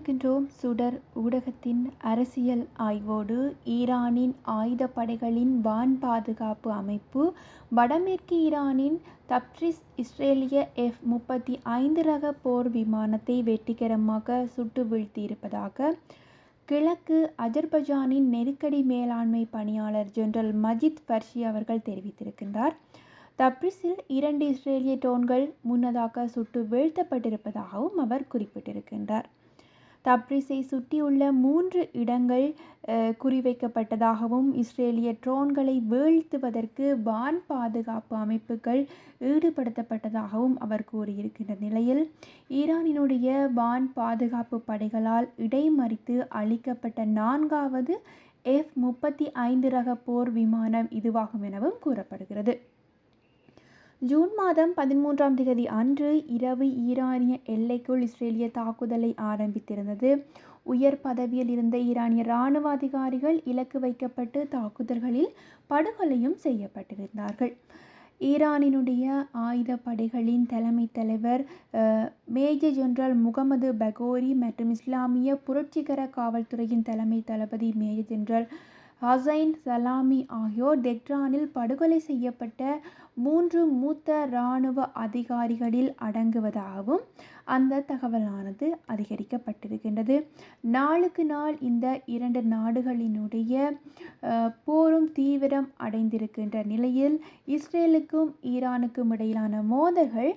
இணைந்திருக்கின்றோம் சுடர் ஊடகத்தின் அரசியல் ஆய்வோடு. ஈரானின் ஆயுதப்படைகளின் வான் பாதுகாப்பு அமைப்பு வடமேற்கு ஈரானின் தப்ரிஸ் இஸ்ரேலிய F-35 ரக போர் விமானத்தை வெற்றிகரமாக சுட்டு வீழ்த்தியிருப்பதாக கிழக்கு அஜர்பைஜானின் நெருக்கடி மேலாண்மை பணியாளர் ஜெனரல் மஜித் பர்ஷி அவர்கள் தெரிவித்திருக்கின்றார். தப்ரிஸில் 2 இஸ்ரேலிய ட்ரோன்கள் முன்னதாக சுட்டு வீழ்த்தப்பட்டிருப்பதாகவும் அவர் குறிப்பிட்டிருக்கின்றார். தப்ரிஸை சுற்றியுள்ள 3 இடங்கள் குறிவைக்கப்பட்டதாகவும் இஸ்ரேலிய ட்ரோன்களை வீழ்த்துவதற்கு வான் பாதுகாப்பு அமைப்புகள் ஈடுபடுத்தப்பட்டதாகவும் அவர் கூறியிருக்கின்ற நிலையில், ஈரானினுடைய வான் பாதுகாப்பு படைகளால் இடைமறித்து அளிக்கப்பட்ட 4வது F-35 ரக போர் விமானம் இதுவாகும் எனவும் கூறப்படுகிறது. ஜூன் மாதம் 13ஆம் தேதி அன்று இரவு ஈரானிய எல்லைக்குள் இஸ்ரேலிய தாக்குதலை ஆரம்பித்திருந்தது. உயர் பதவியில் இருந்த ஈரானிய இராணுவ அதிகாரிகள் இலக்கு வைக்கப்பட்டு தாக்குதல்களில் படுகொலையும் செய்யப்பட்டிருந்தார்கள். ஈரானினுடைய ஆயுதப்படைகளின் தலைமை தலைவர் மேஜர் ஜெனரல் முகமது பகோரி மற்றும் இஸ்லாமிய புரட்சிகர காவல்துறையின் தலைமை தளபதி மேஜர் ஜெனரல் ஹசைன் சலாமி ஆகியோர் தெஹ்ரானில் படுகொலை செய்யப்பட்ட 3 மூத்த இராணுவ அதிகாரிகளில் அடங்குவதாகவும் அந்த தகவலானது அதிகரிக்கப்பட்டிருக்கின்றது. நாளுக்கு நாள் இந்த 2 நாடுகளினுடைய போரும் தீவிரம் அடைந்திருக்கின்ற நிலையில் இஸ்ரேலுக்கும் ஈரானுக்கும் இடையிலான மோதல்கள்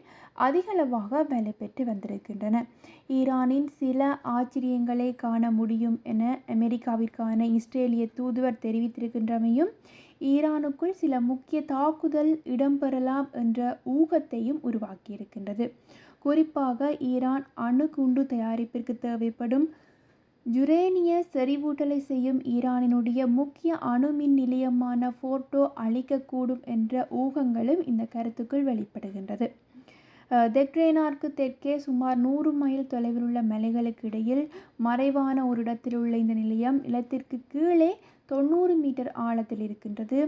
அதிகளவாக வலுப்பெற்று வந்திருக்கின்றன. ஈரானின் சில ஆச்சரியங்களை காண முடியும் என அமெரிக்காவிற்கான இஸ்ரேலிய தூதுவர் தெரிவித்திருக்கின்றமையும் ஈரானுக்குள் சில முக்கிய தாக்குதல் இடம்பெறலாம் என்ற ஊகத்தையும் உருவாக்கியிருக்கின்றது. குறிப்பாக ஈரான் அணு குண்டு தயாரிப்பிற்கு தேவைப்படும் யுரேனிய செறிவூட்டலை செய்யும் ஈரானினுடைய முக்கிய அணுமின் நிலையமான ஃபோர்டோ அழிக்கக்கூடும் என்ற ஊகங்களும் இந்த கருத்துக்குள் வெளிப்படுகின்றது. தெஹ்ரானிற்கு தெற்கே சுமார் 100 மைல் தொலைவில் உள்ள மலைகளுக்கு இடையில் மறைவான ஒரு இடத்தில் உள்ள இந்த நிலையம் நிலத்திற்கு கீழே 90 மீட்டர் ஆழத்தில் இருக்கின்றது.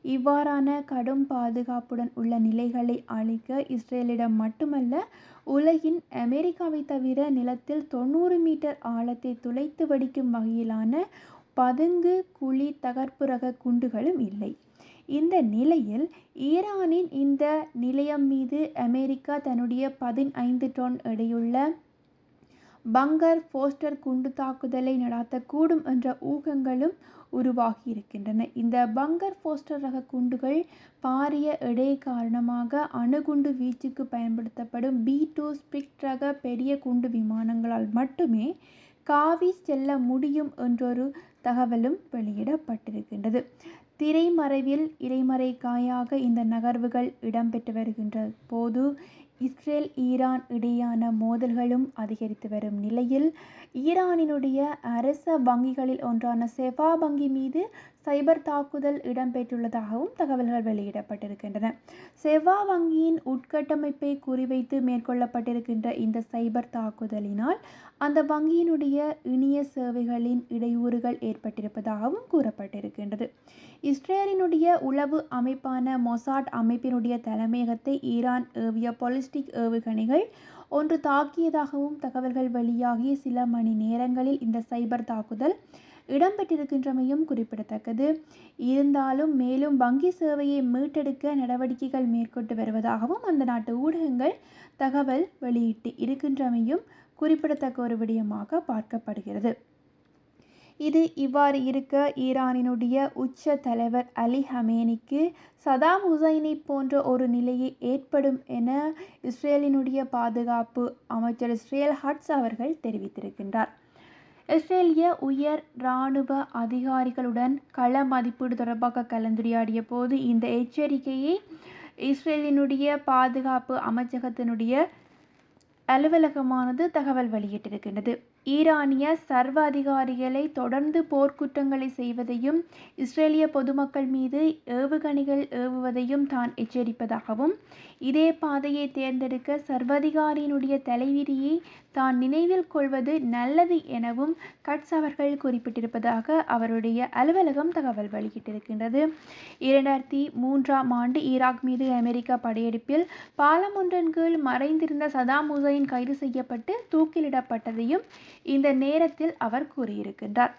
இவ்வாறான கடும் பாதுகாப்புடன் உள்ள நிலைகளை அழிக்க இஸ்ரேலிடம் மட்டுமல்ல, உலகின் அமெரிக்காவை தவிர நிலத்தில் 90 மீட்டர் ஆழத்தை துளைத்து வெடிக்கும் வகையிலான பதுங்கு குழி தகர்ப்பு ரக குண்டுகளும் இல்லை. இந்த நிலையில் ஈரானின் இந்த நிலையம் மீது அமெரிக்கா தன்னுடைய 15 டன் எடையுள்ள பங்கர் போஸ்டர் குண்டு தாக்குதலை நடாத்தக்கூடும் என்ற ஊகங்களும் உருவாகி இருக்கின்றன. இந்த பங்கர் போஸ்டர் ரக குண்டுகள் பாரிய எடை காரணமாக அணுகுண்டு வீச்சுக்கு பயன்படுத்தப்படும் B-2 ஸ்பிரிட் ரக பெரிய குண்டு விமானங்களால் மட்டுமே காவி செல்ல முடியும் என்றொரு தகவலும் வெளியிடப்பட்டிருக்கின்றது. திரைமறைவில் இறைமறைக்காயாக இந்த நகர்வுகள் இடம்பெற்று வருகின்ற போது இஸ்ரேல் ஈரான் இடையான மோதல்களும் அதிகரித்து வரும் நிலையில் ஈரானினுடைய அரச வங்கிகளில் ஒன்றான செஃபா வங்கி மீது சைபர் தாக்குதல் இடம்பெற்றுள்ளதாகவும் தகவல்கள் வெளியிடப்பட்டிருக்கின்றன. செஃபா வங்கியின் உட்கட்டமைப்பை குறிவைத்து மேற்கொள்ளப்பட்டிருக்கின்ற இந்த சைபர் தாக்குதலினால் அந்த வங்கியினுடைய இணைய சேவைகளின் இடையூறுகள் ஏற்பட்டிருப்பதாகவும் கூறப்பட்டிருக்கின்றது. இஸ்ரேலினுடைய உளவு அமைப்பான மொசாட் அமைப்பினுடைய தலைமையகத்தை ஈரான் ஏவிய பாலிஸ்டிக் ஏவுகணைகள் ஒன்று தாக்கியதாகவும் தகவல்கள் வெளியாகிய சில மணி நேரங்களில் இந்த சைபர் தாக்குதல் இடம்பெற்றிருக்கின்றமையும் குறிப்பிடத்தக்கது. இருந்தாலும் மேலும் வங்கி சேவையை மீட்டெடுக்க நடவடிக்கைகள் மேற்கொண்டு வருவதாகவும் அந்த நாட்டு ஊடகங்கள் தகவல் வெளியிட்டு இருக்கின்றமையும் குறிப்பிடத்தக்க ஒரு விடயமாக பார்க்கப்படுகிறது. இது இவ்வாறு இருக்க ஈரானினுடைய உச்ச தலைவர் அலி ஹமேனிக்கு சதாம் ஹுசைனை போன்ற ஒரு நிலையை ஏற்படும் என இஸ்ரேலினுடைய பாதுகாப்பு அமைச்சர் இஸ்ரேல் ஹட்ஸ் அவர்கள் தெரிவித்திருக்கின்றார். இஸ்ரேலிய உயர் இராணுவ அதிகாரிகளுடன் கள மதிப்பீடு தொடர்பாக கலந்துரையாடிய போது இந்த எச்சரிக்கையை இஸ்ரேலினுடைய பாதுகாப்பு அமைச்சகத்தினுடைய அலுவலகமானது தகவல் வெளியிட்டிருக்கின்றது. ஈரானிய சர்வ அதிகாரிகளை தொடர்ந்து போர்க்குற்றங்களை செய்வதையும் இஸ்ரேலிய பொதுமக்கள் மீது ஏவுகணைகள் ஏவுவதையும் தான் எச்சரிப்பதாகவும் இதே பாதையை தேர்ந்தெடுக்க சர்வதிகாரியினுடைய தலைவிதியை தான் நினைவில் கொள்வது நல்லது எனவும் கட்ஸ் அவர்கள் குறிப்பிட்டிருப்பதாக அவருடைய அலுவலகம் தகவல் வெளியிட்டிருக்கின்றது. 2003ஆம் ஆண்டு ஈராக் மீது அமெரிக்கா படையெடுப்பில் பாலம் ஒன்றன் கீழ் மறைந்திருந்த சதாம் ஹுசைன் கைது செய்யப்பட்டு தூக்கிலிடப்பட்டதையும் இந்த நேரத்தில் அவர் கூறியிருக்கின்றார்.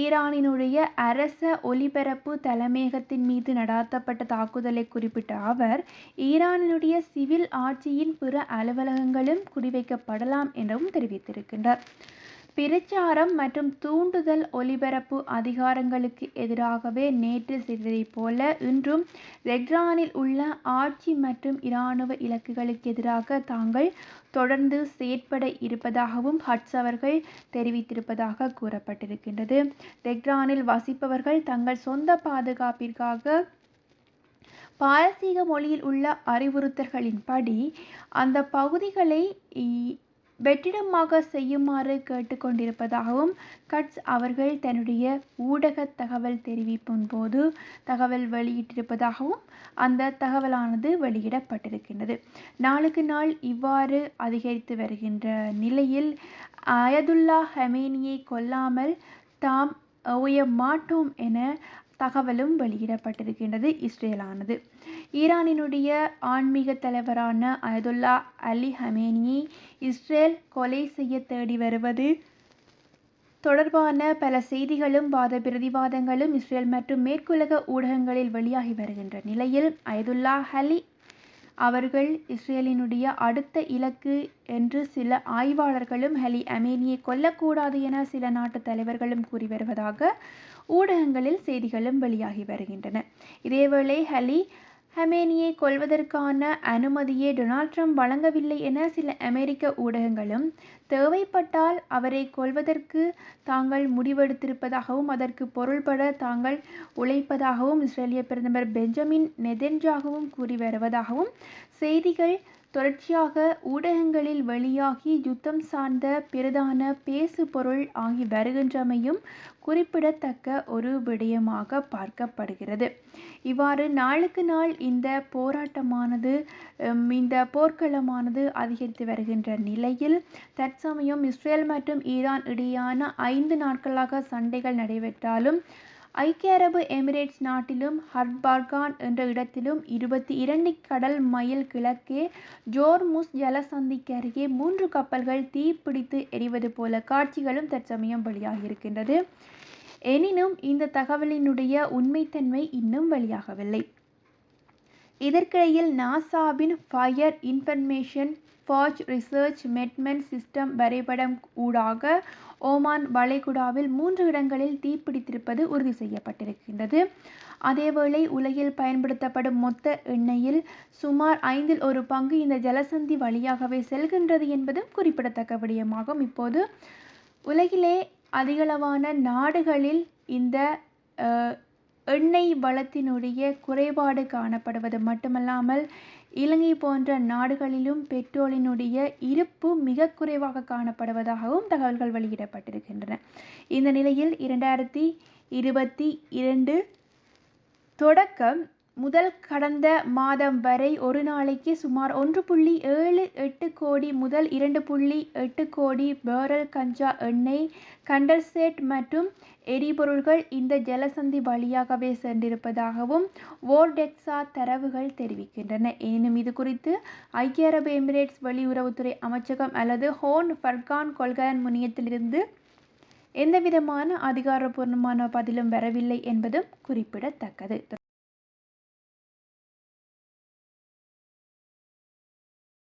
ஈரானினுடைய அரச ஒலிபரப்பு தலைமையகத்தின் மீது நடாத்தப்பட்ட தாக்குதலை குறிப்பிட்ட அவர், ஈரானினுடைய சிவில் ஆட்சியின் பிற அலுவலகங்களும் குறிவைக்கப்படலாம் எனவும் தெரிவித்திருக்கின்றார். பிரச்சாரம் மற்றும் தூண்டுதல் ஒலிபரப்பு அதிகாரங்களுக்கு எதிராகவே நேற்று செய்ததைப் போல இன்றும் தெஹ்ரானில் உள்ள ஆட்சி மற்றும் இராணுவ இலக்குகளுக்கு எதிராக தாங்கள் தொடர்ந்து செயற்பட இருப்பதாகவும் ஹட்ஸ் அவர்கள் தெரிவித்திருப்பதாக கூறப்பட்டிருக்கின்றது. தெஹ்ரானில் வசிப்பவர்கள் தங்கள் சொந்த பாதுகாப்பிற்காக பாரசீக மொழியில் உள்ள அறிவுறுத்தல்களின்படி அந்த பகுதிகளை வெற்றிடமாக செய்யுமாறு கேட்டுக்கொண்டிருப்பதாகவும் கட்ஸ் அவர்கள் தன்னுடைய ஊடக தகவல் தெரிவிப்பின் போது தகவல் வெளியிட்டிருப்பதாகவும் அந்த தகவலானது வெளியிடப்பட்டிருக்கின்றது. நாளுக்கு நாள் இவ்வாறு அதிகரித்து வருகின்ற நிலையில் அயதுல்லா ஹமேனியை கொல்லாமல் தாம் ஓய மாட்டோம் என தகவலும் வெளியிடப்பட்டிருக்கின்றது இஸ்ரேலானது. ஈரானினுடைய ஆன்மீக தலைவரான அயதுல்லா அலி ஹமேனியை இஸ்ரேல் கொலை செய்ய தேடி வருவது தொடர்பான பல செய்திகளும் வாத பிரதிவாதங்களும் இஸ்ரேல் மற்றும் மேற்குலக ஊடகங்களில் வெளியாகி வருகின்ற நிலையில் அயதுல்லா அலி அவர்கள் இஸ்ரேலினுடைய அடுத்த இலக்கு என்று சில ஆய்வாளர்களும் அலி ஹமேனியை கொல்லக்கூடாது என சில நாட்டு தலைவர்களும் கூறி வருவதாக ஊடகங்களில் செய்திகளும் வெளியாகி வருகின்றன. இதேவேளை அலி ஹமேனியை கொல்வதற்கான அனுமதியை டொனால்ட் ட்ரம்ப் வழங்கவில்லை என சில அமெரிக்க ஊடகங்களும், தேவைப்பட்டால் அவரை கொல்வதற்கு தாங்கள் முடிவெடுத்திருப்பதாகவும் அதற்கு பொருள்பட தாங்கள் உழைப்பதாகவும் இஸ்ரேலிய பிரதமர் பெஞ்சமின் நெதன்யாகுவும் கூறி வருவதாகவும் செய்திகள் தொடர்ச்சியாக ஊடகங்களில் வெளியாகி யுத்தம் சார்ந்த பிரதான பேசு பொருள் ஆகி வருகின்றமையும் குறிப்பிடத்தக்க ஒரு விடயமாக பார்க்கப்படுகிறது. இவ்வாறு நாளுக்கு நாள் இந்த போராட்டமானது இந்த போர்க்களமானது அதிகரித்து வருகின்ற நிலையில் தற்சமயம் இஸ்ரேல் மற்றும் ஈரான் இடையேயான 5 நாட்களாக சண்டைகள் நடைபெற்றாலும் ஐக்கிய அரபு எமிரேட்ஸ் நாட்டிலும் ஹர்பார்கான் என்ற இடத்திலும் 22 கடல் மைல் கிழக்கே ஜோர்முஸ் ஜலசந்திக்கு அருகே 3 கப்பல்கள் தீப்பிடித்து எரிவது போல காட்சிகளும் தற்சமயம் வெளியாகியிருக்கின்றது. எனினும் இந்த தகவலினுடைய உண்மைத்தன்மை இன்னும் வெளியாகவில்லை. இதற்கிடையில் நாசாவின் fire information forge research மெட்மென்ட் system வரைபடம் ஊடாக ஓமான் வளைகுடாவில் 3 இடங்களில் தீப்பிடித்திருப்பது உறுதி செய்யப்பட்டிருக்கின்றது. அதேவேளை உலகில் பயன்படுத்தப்படும் மொத்த எண்ணெயில் சுமார் 1/5 பங்கு இந்த ஜலசந்தி வழியாகவே செல்கின்றது என்பதும் குறிப்பிடத்தக்க விடயமாகும். இப்போது உலகிலே அதிகளவான நாடுகளில் இந்த எண்ணெய் வளத்தினுடைய குறைபாடு காணப்படுவது மட்டுமல்லாமல் இலங்கை போன்ற நாடுகளிலும் பெட்ரோலினுடைய இருப்பு மிக குறைவாக காணப்படுவதாகவும் தகவல்கள் வெளியிடப்பட்டிருக்கின்றன. இந்த நிலையில் 2022 தொடக்கம் முதல் கடந்த மாதம் வரை ஒரு நாளைக்கு சுமார் 1.78 கோடி முதல் 2.8 கோடி பேரல் கஞ்சா எண்ணெய், கண்டன்சேட் மற்றும் எரிபொருள்கள் இந்த ஜலசந்தி வழியாகவே சென்றிருப்பதாகவும் வோர்டெக்ஸா தரவுகள் தெரிவிக்கின்றன. எனினும் இது குறித்து ஐக்கிய அரபு எமிரேட்ஸ் வெளியுறவுத்துறை அமைச்சகம் அல்லது ஹோர்ன் ஃபர்கான் கொள்கலன் முனையத்திலிருந்து எந்தவிதமான அதிகாரப்பூர்வமான பதிலும் வரவில்லை என்பதும் குறிப்பிடத்தக்கது.